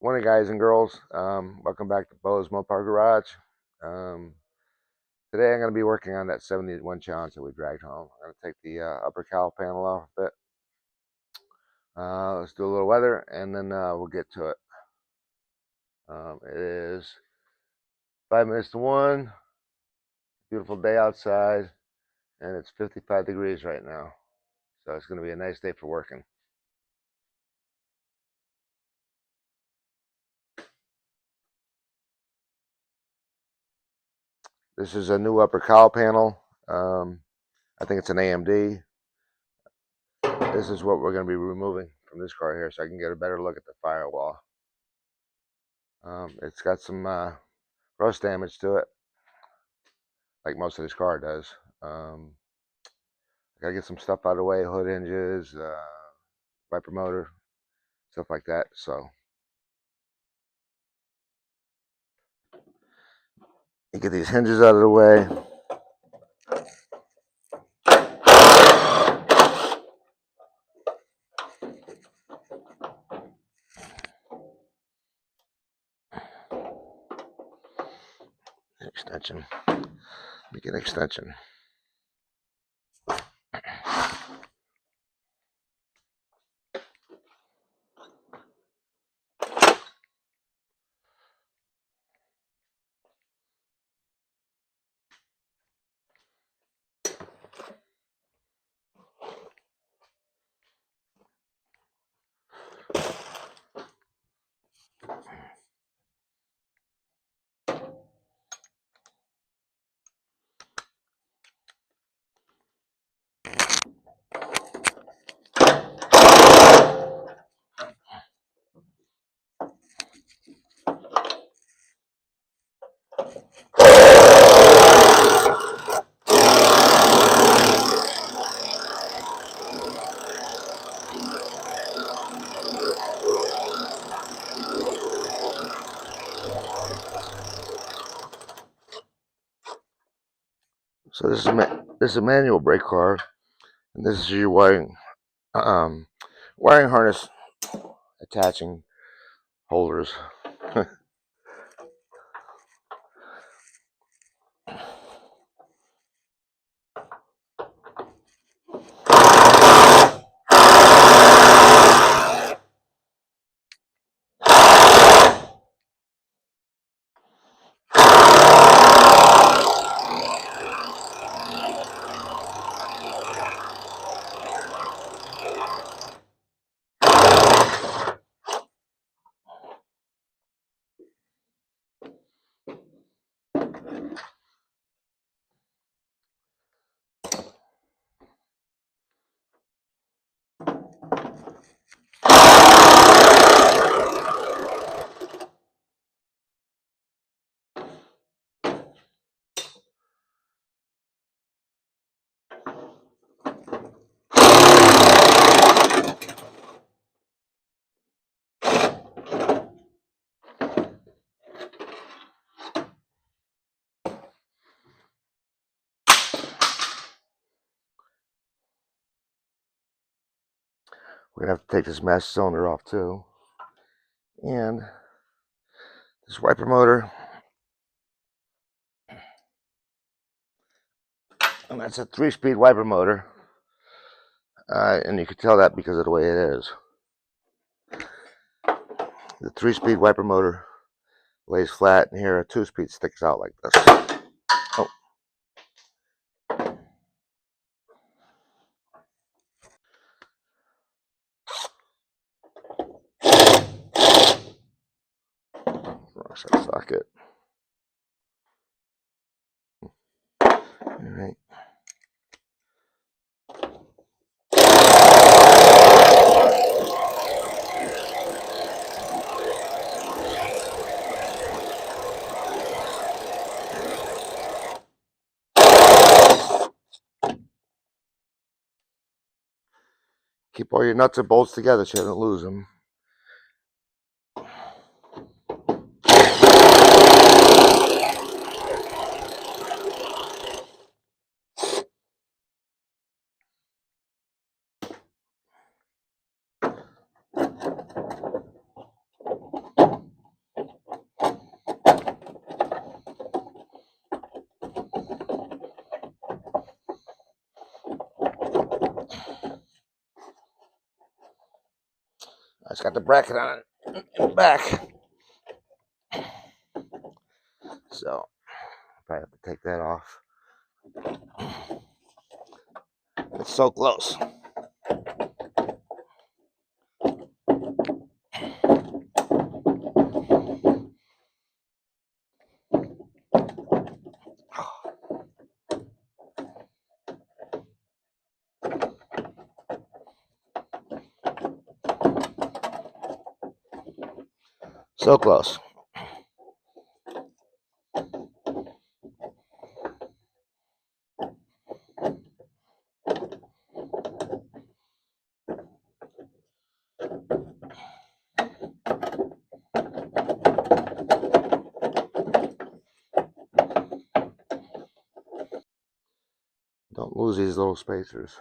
Morning, guys and girls. Welcome back to Bo's Mopar Garage. Um, Today I'm going to be working on that 71 challenge that we dragged home. I'm going to take the upper cowl panel off a bit. Let's do a little weather, and then we'll get to it. It is 5 minutes to 1. Beautiful day outside, and it's 55 degrees right now. So it's going to be a nice day for working. This is a new upper cowl panel. I think it's an AMD. This is what we're going to be removing from this car here, so I can get a better look at the firewall. It's got some rust damage to it, like most of this car does. Gotta get some stuff out of the way, hood hinges, wiper motor, stuff like that. So you get these hinges out of the way. Extension. Make an extension. So this is a manual brake car, and this is your wiring harness attaching holders. We're gonna have to take this master cylinder off too, and this wiper motor, and that's a 3-speed wiper motor, and you can tell that because of the way it is. The 3-speed wiper motor lays flat, and here a 2-speed sticks out like this. Oh. Wrong side socket. All right. Keep all your nuts and bolts together so you don't lose them. It's got the bracket on it in the back. So probably have to take that off. It's so close. So close. Don't lose these little spacers.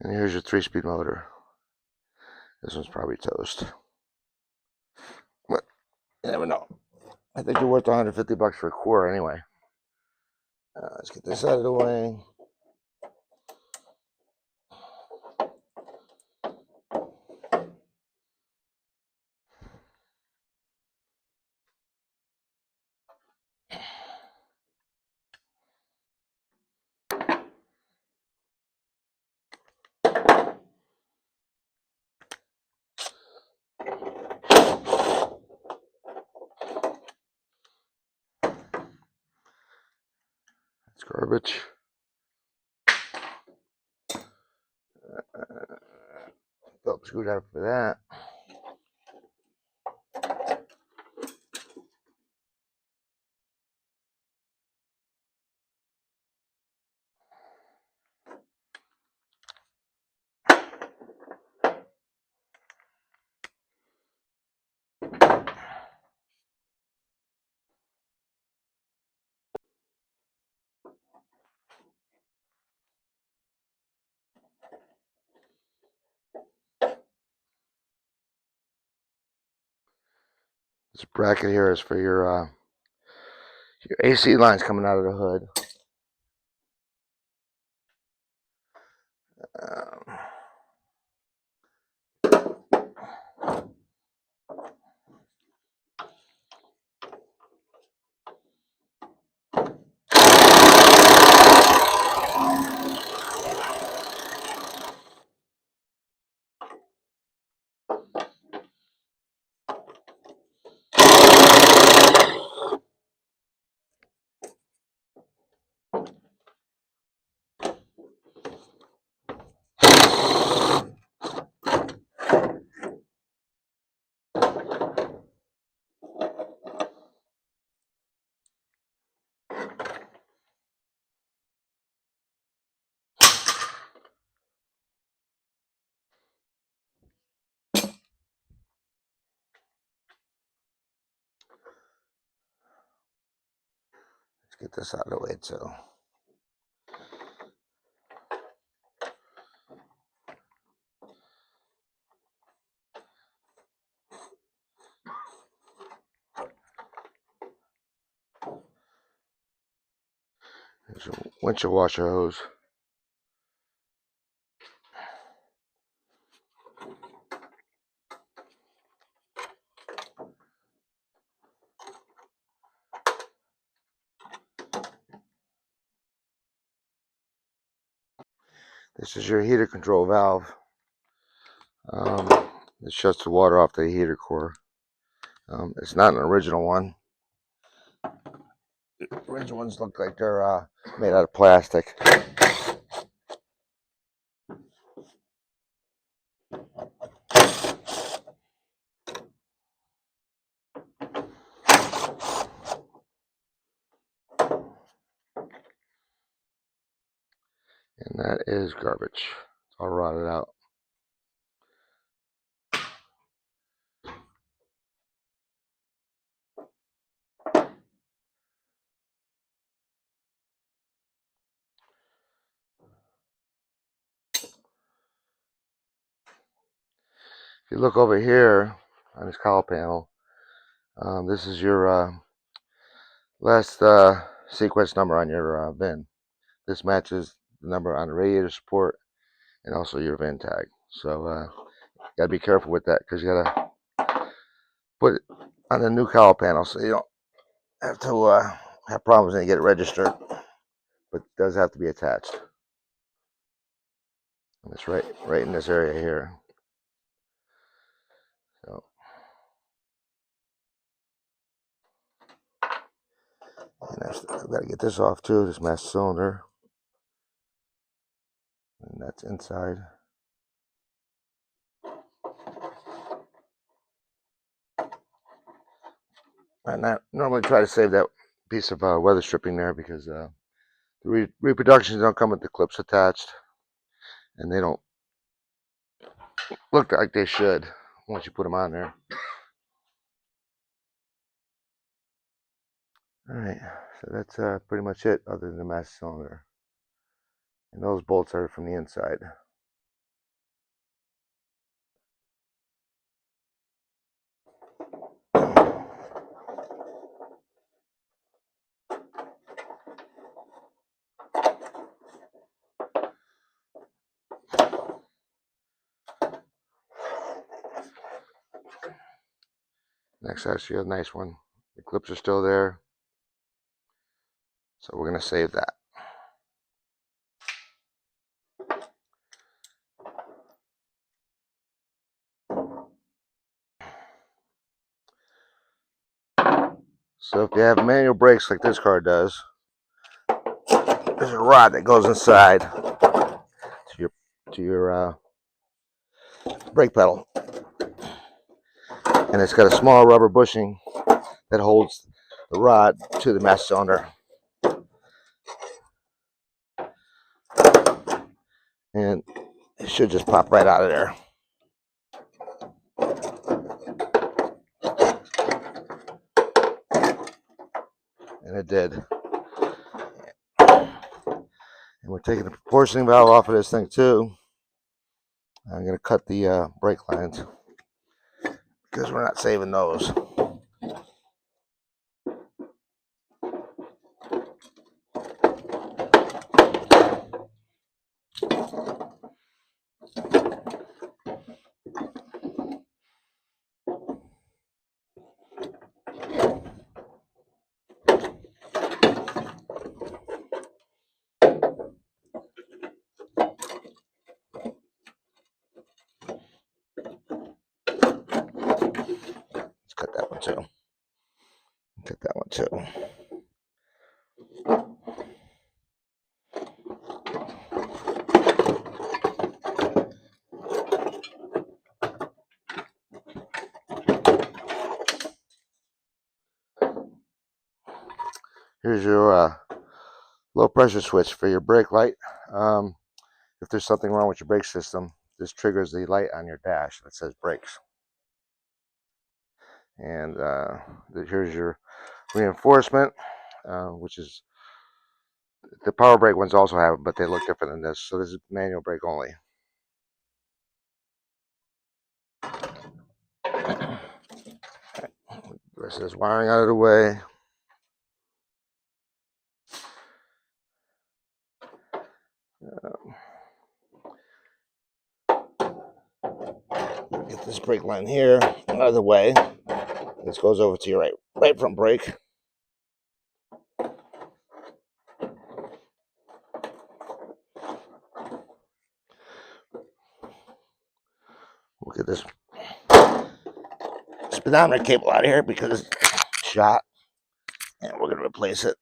And here's your 3-speed motor. This one's probably toast. But you never know. I think you're worth $150 for a core anyway. Let's get this out of the way. It's garbage. Phillips screwdriver for that. This bracket here is for your AC lines coming out of the hood. Let's get this out of the way too. Here's your windshield washer hose. This is your heater control valve. It shuts the water off the heater core. It's not an original one. The original ones look like they're made out of plastic. And that is garbage. It's all rotted out. If you look over here on this cowl panel, this is your last sequence number on your VIN. This matches the number on the radiator support and also your VIN tag. So gotta be careful with that because you gotta put it on the new cowl panel so you don't have to have problems when you get it registered. But it does have to be attached. And it's right in this area here. So I've got to get this off too, this master cylinder. And that's inside. And I normally try to save that piece of weather stripping there because the reproductions don't come with the clips attached. And they don't look like they should once you put them on there. Alright, so that's pretty much it other than the master cylinder. And those bolts are from the inside. Next, actually a nice one. The clips are still there. So we're going to save that. So if you have manual brakes like this car does, there's a rod that goes inside to your brake pedal. And it's got a small rubber bushing that holds the rod to the master cylinder. And it should just pop right out of there. And it did. And we're taking the proportioning valve off of this thing too. I'm going to cut the brake lines because we're not saving those. Cut that one too. Cut that one too. Here's your low pressure switch for your brake light. If there's something wrong with your brake system, this triggers the light on your dash that says brakes. And here's your reinforcement, which is the power brake ones also have it, but they look different than this. So this is manual brake only. The rest of this wiring out of the way. Get this brake line here out of the way. This goes over to your right front brake. We'll get this speedometer cable out of here because it's shot, and we're going to replace it.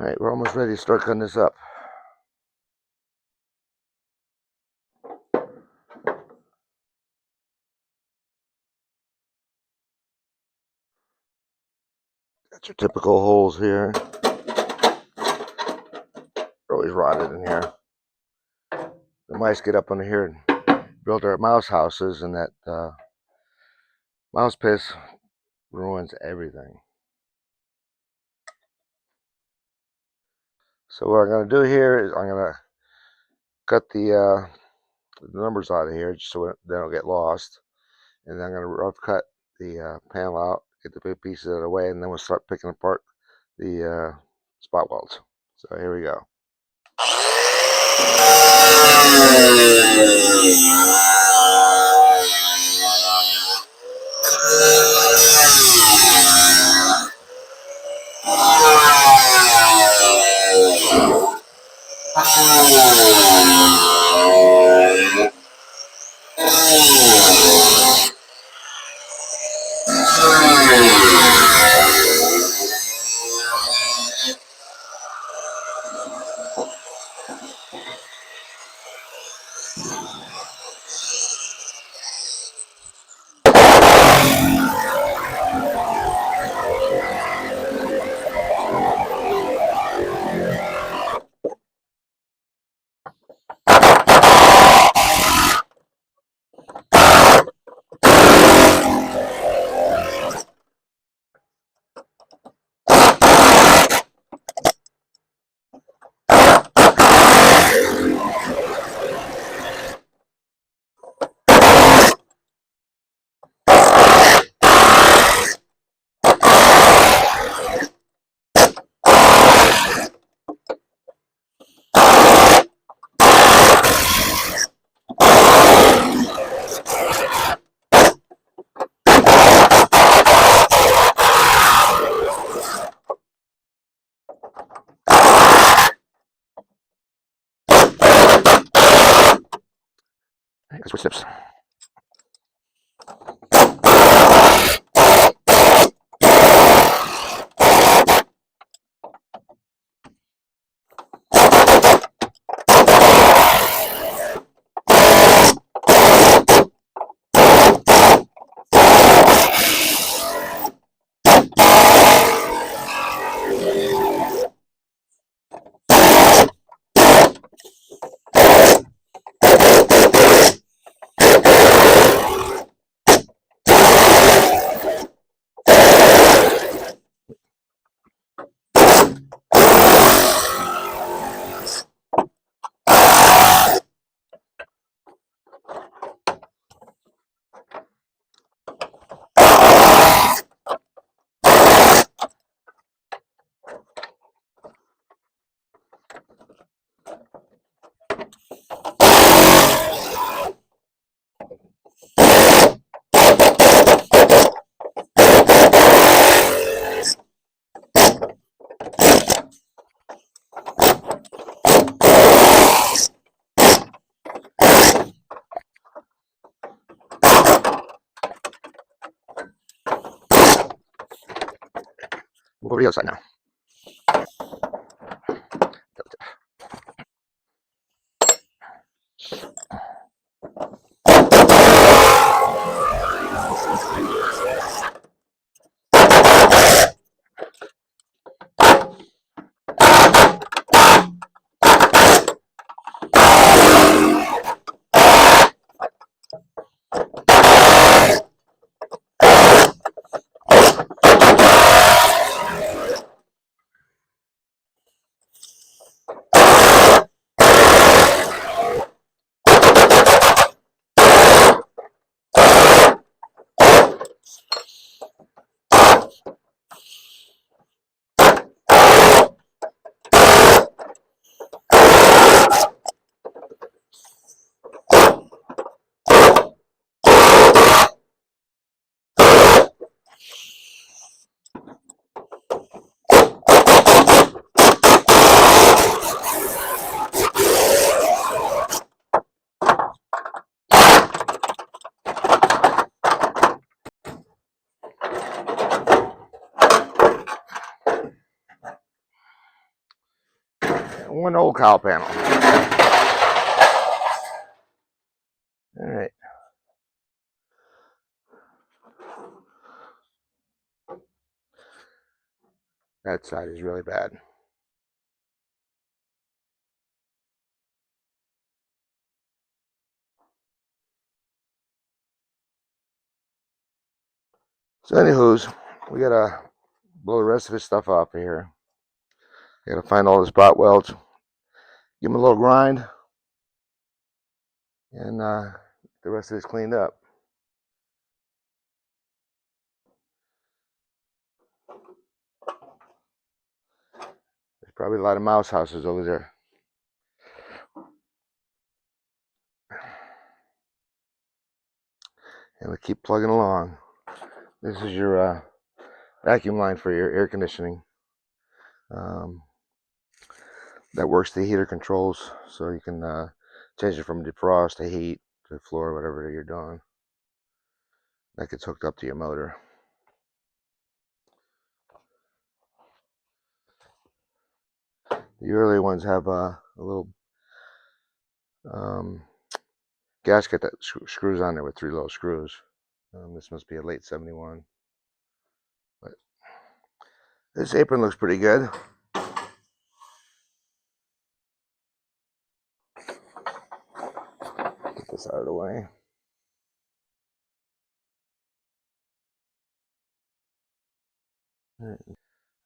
Alright, we're almost ready to start cutting this up. Got your typical holes here. They're always rotted in here. The mice get up under here and build their mouse houses, and that mouse piss ruins everything. So what I'm going to do here is I'm going to cut the numbers out of here just so they don't get lost. And then I'm going to rough cut the panel out, get the big pieces out of the way, and then we'll start picking apart the spot welds. So here we go. Switch tips. We'll go to the other side now. one old cowl panel. All right. That side is really bad. So anywho's, we gotta blow the rest of his stuff off of here. I gotta find all the spot welds, give him a little grind, and the rest of this cleaned up. There's probably a lot of mouse houses over there. And we keep plugging along. This is your vacuum line for your air conditioning. That works the heater controls, so you can change it from defrost to heat to floor, whatever you're doing. That gets hooked up to your motor. The earlier ones have a little gasket that screws on there with 3 little screws. This must be a late 71. But this apron looks pretty good. Get this out of the way.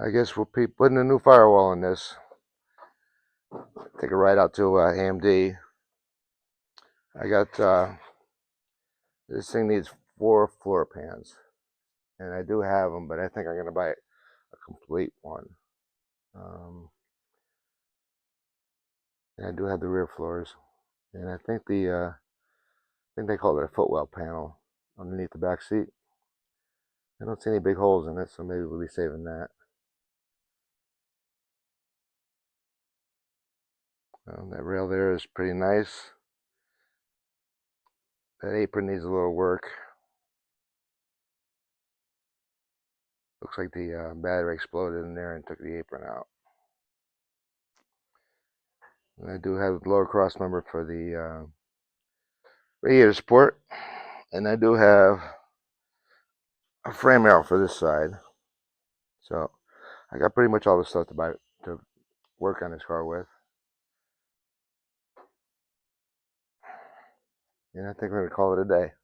I guess we'll be putting a new firewall in this. Take it right out to AMD. I got this thing needs 4 floor pans, and I do have them, but I think I'm gonna buy a complete one. And I do have the rear floors, and I think they call it a footwell panel underneath the back seat. I don't see any big holes in it, so maybe we'll be saving that. That rail there is pretty nice. That apron needs a little work. Looks like the battery exploded in there and took the apron out. And I do have the lower cross member for the radiator support, and I do have a frame rail for this side. So I got pretty much all the stuff to work on this car with. And I think we're going to call it a day.